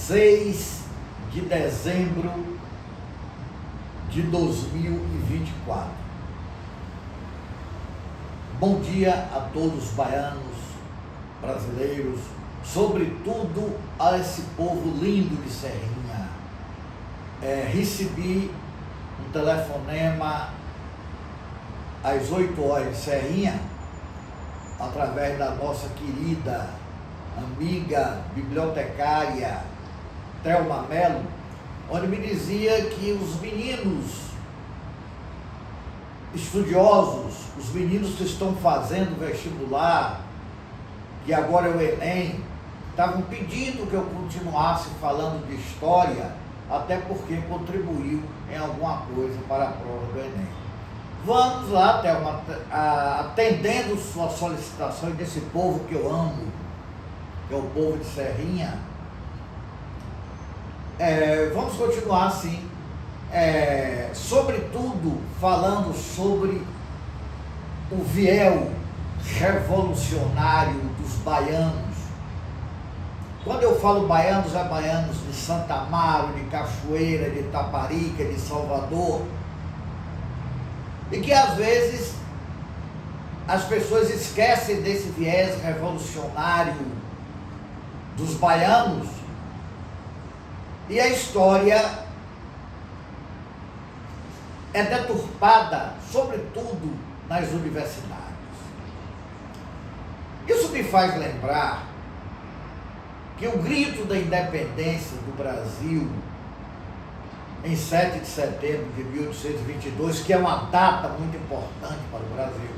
6 de dezembro de 2024. Bom dia a todos os baianos, brasileiros, sobretudo a esse povo lindo de Serrinha. Recebi um telefonema às 8 horas de Serrinha, através da nossa querida amiga bibliotecária Thelma Mello, onde me dizia que os meninos estudiosos, os meninos que estão fazendo vestibular, que agora é o Enem, estavam pedindo que eu continuasse falando de história, até porque contribuiu em alguma coisa para a prova do Enem. Vamos lá, Thelma, atendendo suas solicitações desse povo que eu amo, que é o povo de Serrinha. Vamos continuar assim, sobretudo falando sobre o viel revolucionário dos baianos. Quando eu falo baianos, é baianos de Santa Amaro, de Cachoeira, de Itaparica, de Salvador, e que às vezes as pessoas esquecem desse viés revolucionário dos baianos, e a história é deturpada, sobretudo nas universidades. Isso me faz lembrar que o grito da independência do Brasil, em 7 de setembro de 1822, que é uma data muito importante para o Brasil,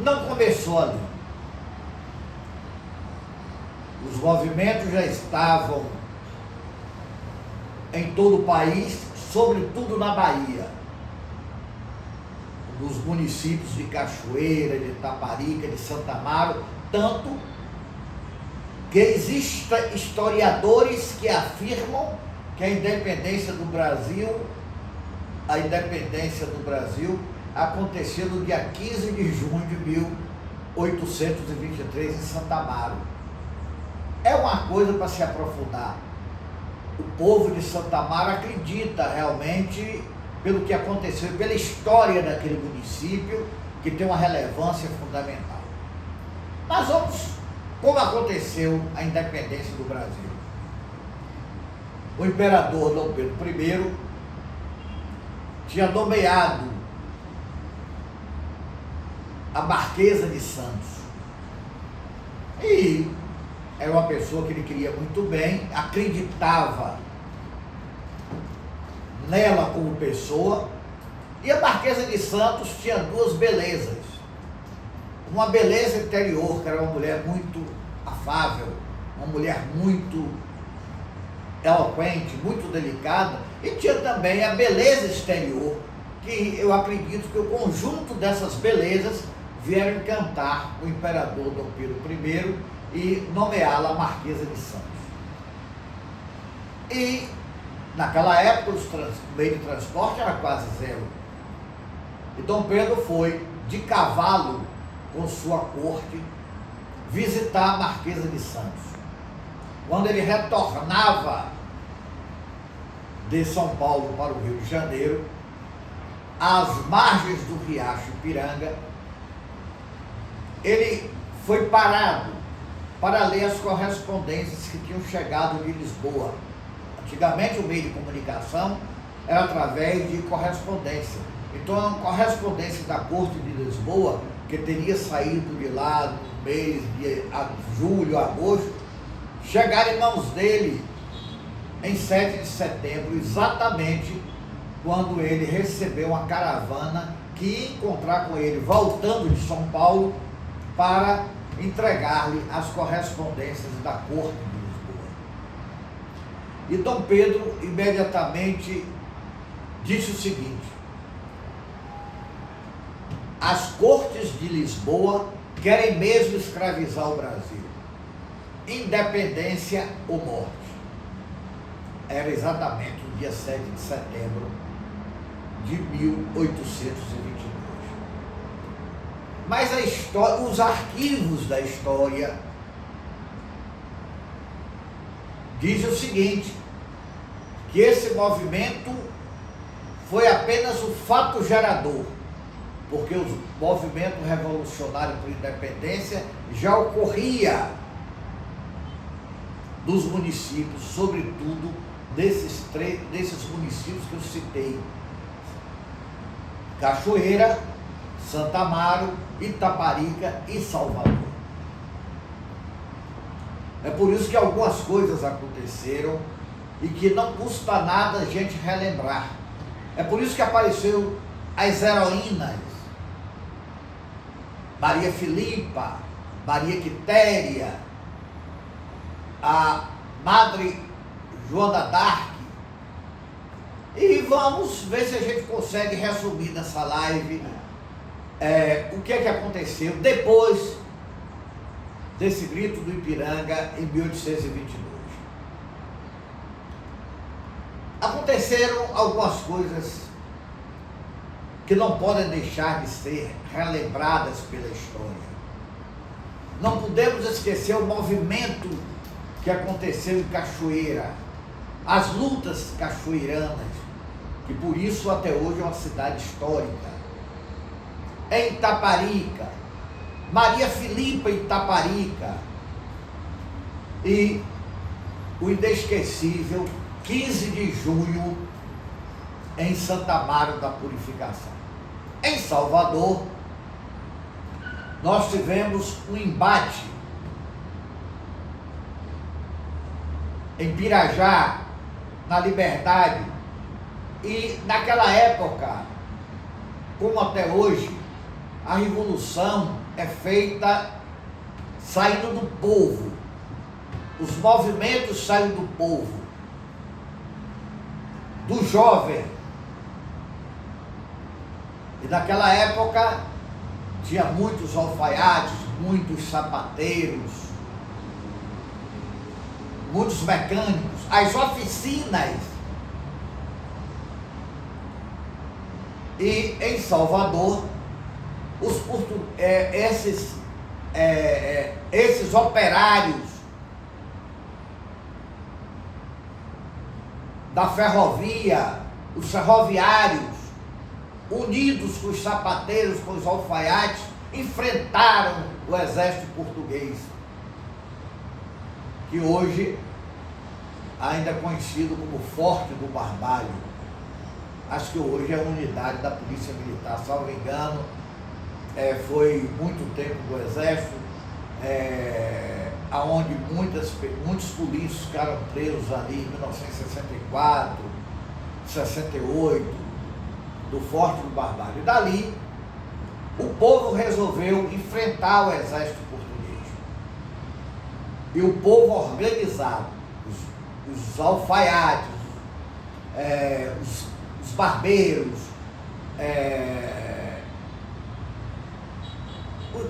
não começou ali. Os movimentos já estavam em todo o país, sobretudo na Bahia, nos municípios de Cachoeira, de Itaparica, de Santa Amaro, tanto que existem historiadores que afirmam que a independência do Brasil aconteceu no dia 15 de junho de 1823 em Santa Amaro. É uma coisa para se aprofundar. O povo de Santa Amaro acredita realmente pelo que aconteceu, pela história daquele município, que tem uma relevância fundamental. Mas vamos, como aconteceu a independência do Brasil. O imperador Dom Pedro I tinha nomeado a Marquesa de Santos, e era uma pessoa que ele queria muito bem, acreditava nela como pessoa, e a Marquesa de Santos tinha duas belezas. Uma beleza interior, que era uma mulher muito afável, uma mulher muito eloquente, muito delicada, e tinha também a beleza exterior, que eu acredito que o conjunto dessas belezas vieram encantar o imperador Dom Pedro I e nomeá-la Marquesa de Santos. E naquela época o meio de transporte era quase zero. E Dom Pedro foi de cavalo com sua corte visitar a Marquesa de Santos. Quando ele retornava de São Paulo para o Rio de Janeiro, às margens do riacho Ipiranga, ele foi parado para ler as correspondências que tinham chegado de Lisboa. Antigamente o meio de comunicação era através de correspondência. Então a correspondência da corte de Lisboa, que teria saído de lá no mês de julho, agosto, chegaram em mãos dele em 7 de setembro, exatamente quando ele recebeu uma caravana que ia encontrar com ele voltando de São Paulo para entregar-lhe as correspondências da corte de Lisboa. E Dom Pedro imediatamente disse o seguinte: as cortes de Lisboa querem mesmo escravizar o Brasil, independência ou morte. Era exatamente o dia 7 de setembro de 1822. Mas a história, os arquivos da história diz o seguinte, que esse movimento foi apenas o fato gerador, porque o movimento revolucionário por independência já ocorria nos municípios, sobretudo desses municípios que eu citei: Cachoeira, Santo Amaro, Itaparica e Salvador. É por isso que algumas coisas aconteceram e que não custa nada a gente relembrar. É por isso que apareceu as heroínas, Maria Filipa, Maria Quitéria, a Madre Joana d'Arc. E vamos ver se a gente consegue resumir nessa live o que é que aconteceu depois desse grito do Ipiranga em 1822. Aconteceram algumas coisas que não podem deixar de ser relembradas pela história. Não podemos esquecer o movimento que aconteceu em Cachoeira, as lutas cachoeiranas, que por isso até hoje é uma cidade histórica. Em Itaparica, Maria Filipa em Itaparica, e o inesquecível 15 de junho em Santo Amaro da Purificação. Em Salvador, nós tivemos um embate em Pirajá, na Liberdade, e naquela época, como até hoje, a revolução é feita saindo do povo, os movimentos saem do povo, do jovem. E naquela época tinha muitos alfaiates, muitos sapateiros, muitos mecânicos, as oficinas. E em Salvador, esses operários da ferrovia, os ferroviários, unidos com os sapateiros, com os alfaiates, enfrentaram o exército português, que hoje ainda é conhecido como Forte do Barbalho. Acho que hoje é a unidade da Polícia Militar, salvo engano, foi muito tempo do Exército, onde muitos polícios ficaram presos ali em 1964, 68, do Forte do Barbalho. E dali, o povo resolveu enfrentar o exército português. E o povo organizado, os alfaiates, os barbeiros,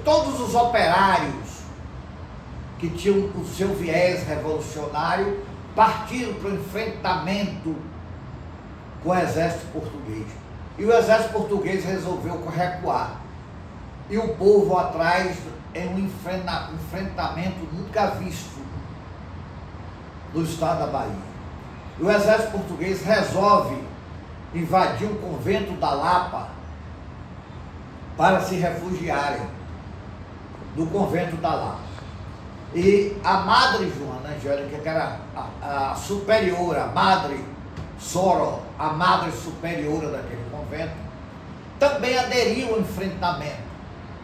todos os operários que tinham o seu viés revolucionário, partiram para o enfrentamento com o exército português. E o exército português resolveu recuar. E o povo atrás, em um enfrentamento nunca visto no estado da Bahia. E o exército português resolve invadir o convento da Lapa para se refugiarem no convento da Lapa. E a Madre Joana Angélica, que era a superiora, a Madre Soro, a Madre superiora daquele convento, também aderiu ao enfrentamento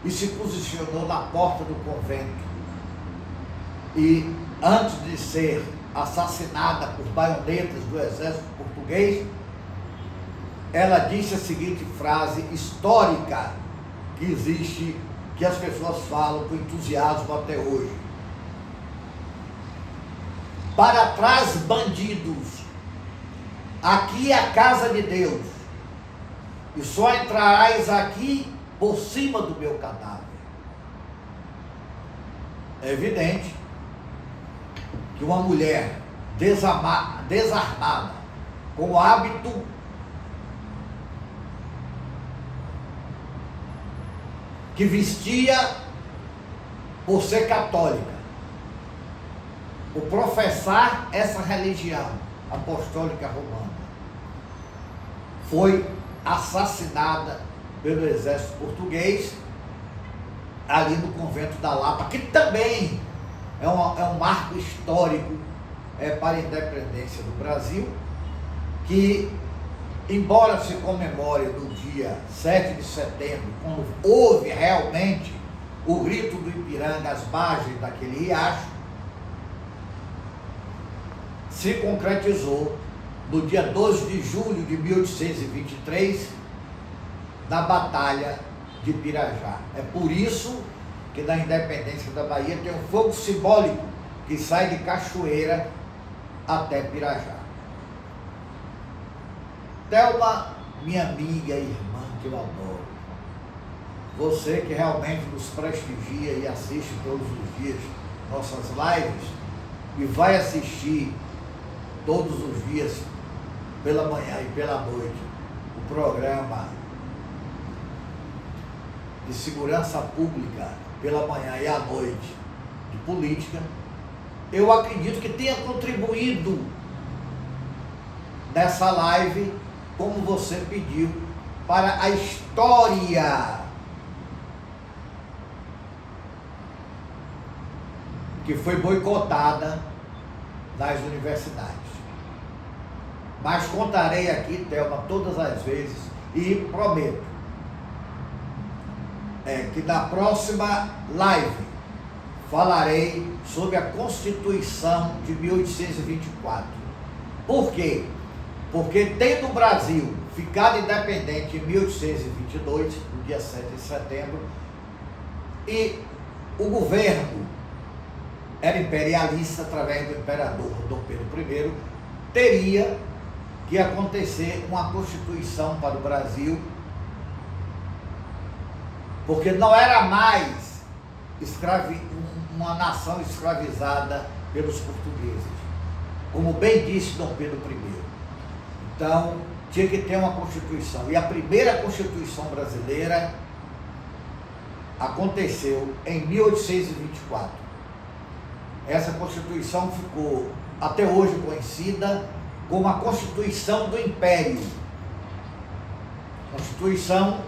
e se posicionou na porta do convento. E antes de ser assassinada por baionetas do exército português, ela disse a seguinte frase histórica que existe, que as pessoas falam com entusiasmo até hoje: para trás, bandidos, aqui é a casa de Deus, e só entrarás aqui por cima do meu cadáver. É evidente que uma mulher desarmada, com o hábito que vestia por ser católica, por professar essa religião apostólica romana, foi assassinada pelo exército português ali no convento da Lapa, que também é um marco histórico para a independência do Brasil, que, embora se comemore no dia 7 de setembro, quando houve realmente o grito do Ipiranga às margens daquele riacho, se concretizou no dia 12 de julho de 1823, na Batalha de Pirajá. É por isso que na independência da Bahia tem um fogo simbólico que sai de Cachoeira até Pirajá. Thelma, minha amiga e irmã que eu adoro, você que realmente nos prestigia e assiste todos os dias nossas lives e vai assistir todos os dias pela manhã e pela noite o programa de segurança pública pela manhã e à noite de política, eu acredito que tenha contribuído nessa live, como você pediu, para a história que foi boicotada nas universidades. Mas contarei aqui, Thelma, todas as vezes e prometo que na próxima live falarei sobre a Constituição de 1824. Por quê? Porque tendo o Brasil ficado independente em 1822, no dia 7 de setembro, e o governo era imperialista através do imperador Dom Pedro I, teria que acontecer uma Constituição para o Brasil, porque não era mais uma nação escravizada pelos portugueses, como bem disse Dom Pedro I. Então, tinha que ter uma Constituição. E a primeira Constituição brasileira aconteceu em 1824. Essa Constituição ficou até hoje conhecida como a Constituição do Império. Constituição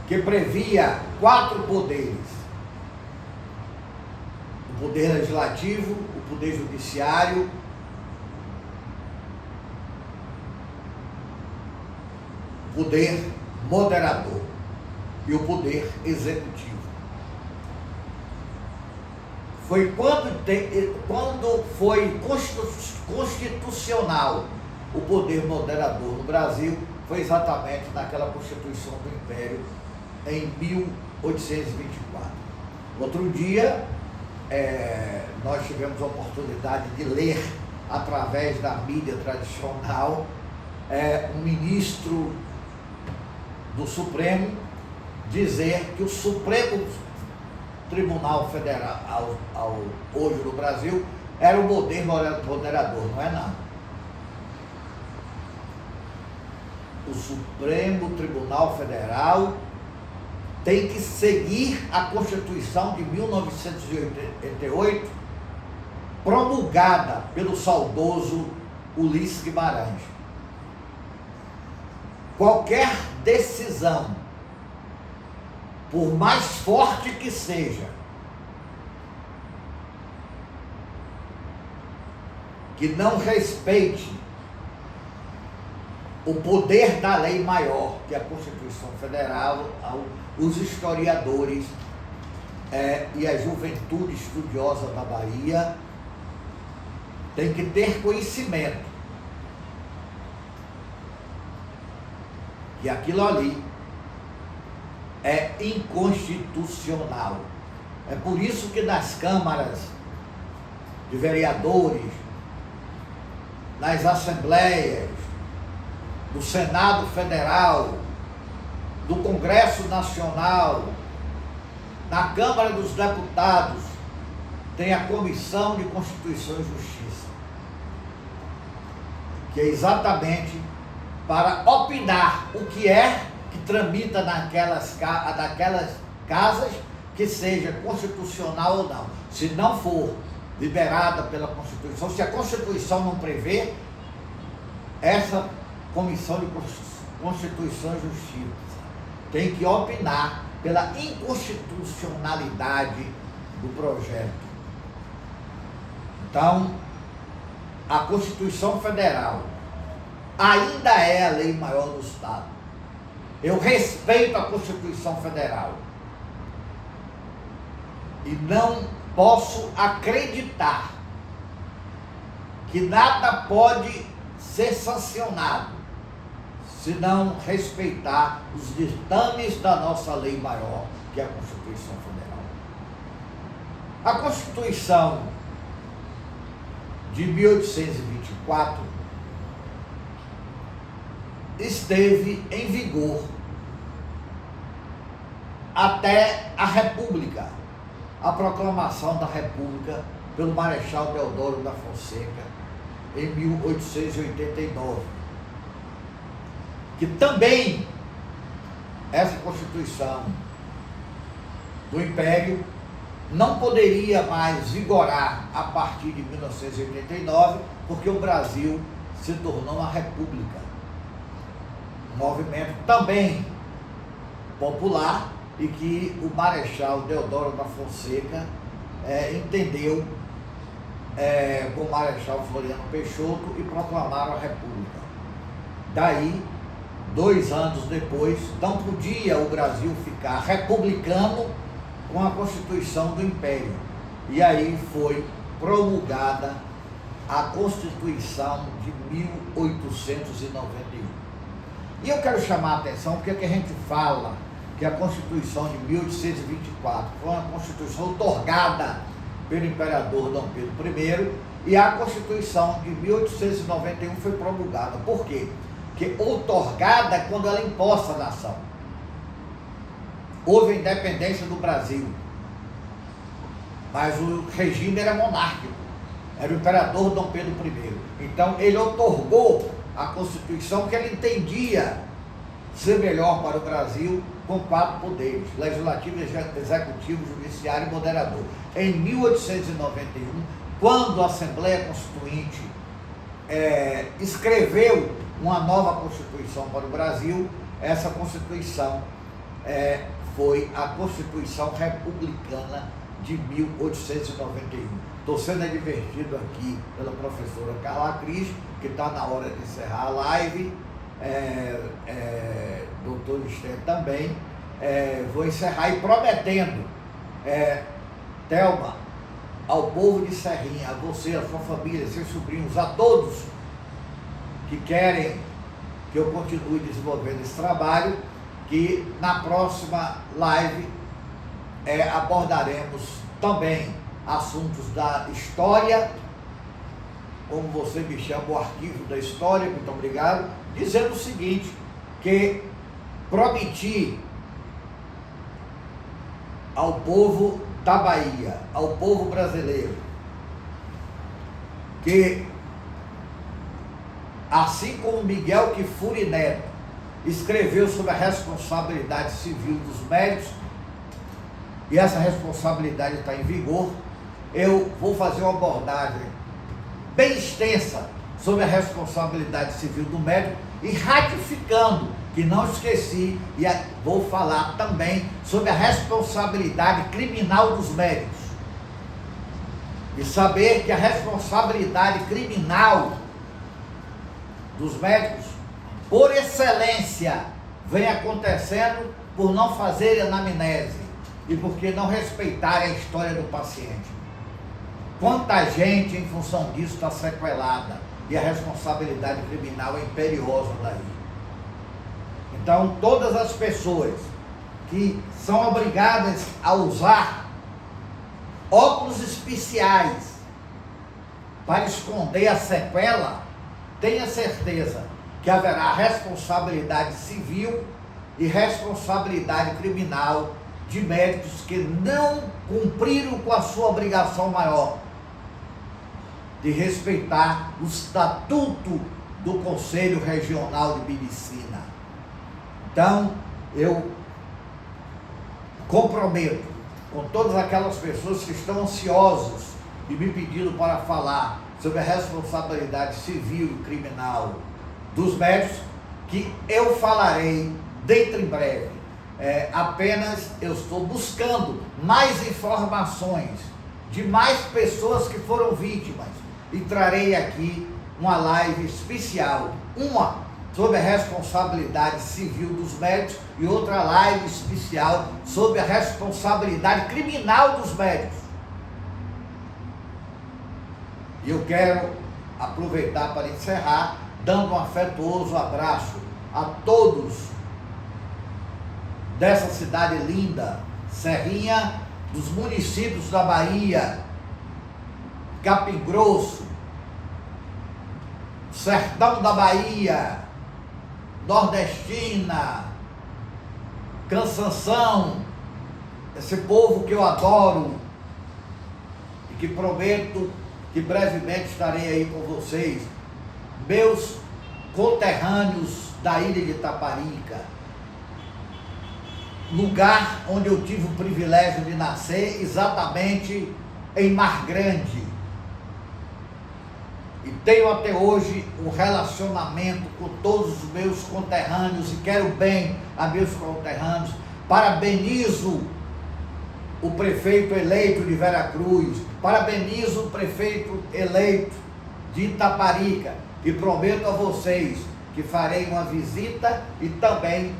que previa 4 poderes: o poder legislativo, o poder judiciário, o poder moderador e o poder executivo. Foi quando foi constitucional o poder moderador no Brasil, foi exatamente naquela Constituição do Império, em 1824. Outro dia, nós tivemos a oportunidade de ler, através da mídia tradicional, um ministro do Supremo dizer que o Supremo Tribunal Federal, hoje no Brasil, era o poder moderador. Não é nada. O Supremo Tribunal Federal tem que seguir a Constituição de 1988, promulgada pelo saudoso Ulisses Guimarães. Qualquer decisão, por mais forte que seja, que não respeite o poder da lei maior, que é a Constituição Federal, os historiadores e a juventude estudiosa da Bahia tem que ter conhecimento que aquilo ali é inconstitucional. É por isso que nas câmaras de vereadores, nas assembleias, do Senado Federal, do Congresso Nacional, na Câmara dos Deputados, tem a Comissão de Constituição e Justiça, que é exatamente para opinar o que que tramita naquelas casas, que seja constitucional ou não. Se não for liberada pela Constituição. Se a Constituição não prevê, essa Comissão de Constituição e Justiça tem que opinar pela inconstitucionalidade do projeto. Então, a Constituição Federal ainda é a lei maior do Estado. Eu respeito a Constituição Federal e não posso acreditar que nada pode ser sancionado se não respeitar os ditames da nossa lei maior, que é a Constituição Federal. A Constituição de 1824 esteve em vigor até a República, a proclamação da República pelo Marechal Deodoro da Fonseca em 1889, que também essa Constituição do Império não poderia mais vigorar a partir de 1989, porque o Brasil se tornou uma república. Um movimento também popular e que o Marechal Deodoro da Fonseca entendeu com o Marechal Floriano Peixoto e proclamaram a República. Daí, 2 anos depois, não podia o Brasil ficar republicano com a Constituição do Império. E aí foi promulgada a Constituição de 1891. E eu quero chamar a atenção porque a gente fala que a Constituição de 1824 foi uma Constituição outorgada pelo Imperador Dom Pedro I e a Constituição de 1891 foi promulgada. Por quê? Porque outorgada é quando ela é imposta à nação. Houve a independência do Brasil, mas o regime era monárquico, era o Imperador Dom Pedro I. Então ele outorgou a Constituição que ele entendia ser melhor para o Brasil, com 4 poderes: legislativo, executivo, judiciário e moderador. Em 1891, quando a Assembleia Constituinte escreveu uma nova Constituição para o Brasil, essa Constituição foi a Constituição Republicana de 1891. Estou sendo advertido aqui pela professora Carla Cris, que está na hora de encerrar a live, doutor Esther também. Vou encerrar e prometendo, Thelma, ao povo de Serrinha, a você, a sua família, seus sobrinhos, a todos que querem que eu continue desenvolvendo esse trabalho, que na próxima live abordaremos também assuntos da história, como você me chama, o arquivo da história, muito obrigado, dizendo o seguinte, que prometi ao povo da Bahia, ao povo brasileiro, que assim como Miguel Kfouri Neto escreveu sobre a responsabilidade civil dos médicos, e essa responsabilidade está em vigor, eu vou fazer uma abordagem bem extensa sobre a responsabilidade civil do médico e ratificando, que não esqueci, e vou falar também sobre a responsabilidade criminal dos médicos. E saber que a responsabilidade criminal dos médicos, por excelência, vem acontecendo por não fazerem anamnese e porque não respeitarem a história do paciente. Quanta gente em função disso está sequelada e a responsabilidade criminal é imperiosa daí. Então, todas as pessoas que são obrigadas a usar óculos especiais para esconder a sequela, tenha certeza que haverá responsabilidade civil e responsabilidade criminal de médicos que não cumpriram com a sua obrigação maior de respeitar o estatuto do Conselho Regional de Medicina. Então, eu comprometo com todas aquelas pessoas que estão ansiosas e me pedindo para falar sobre a responsabilidade civil e criminal dos médicos, que eu falarei dentro em breve. Apenas eu estou buscando mais informações de mais pessoas que foram vítimas e trarei aqui uma live especial, uma sobre a responsabilidade civil dos médicos e outra live especial sobre a responsabilidade criminal dos médicos. E eu quero aproveitar para encerrar dando um afetuoso abraço a todos dessa cidade linda, Serrinha, dos municípios da Bahia, Capim Grosso, Sertão da Bahia, Nordestina, Cansanção, esse povo que eu adoro e que prometo que brevemente estarei aí com vocês, meus conterrâneos da ilha de Itaparica, lugar onde eu tive o privilégio de nascer, exatamente em Mar Grande. E tenho até hoje um relacionamento com todos os meus conterrâneos e quero bem a meus conterrâneos. Parabenizo o prefeito eleito de Veracruz, parabenizo o prefeito eleito de Itaparica e prometo a vocês que farei uma visita e também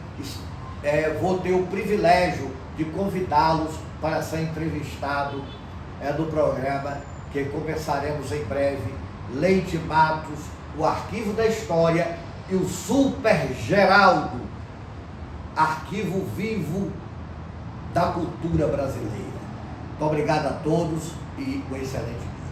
vou ter o privilégio de convidá-los para ser entrevistado do programa que começaremos em breve, Leite Matos, o Arquivo da História e o Super Geraldo, arquivo vivo da cultura brasileira. Muito obrigado a todos e um excelente dia.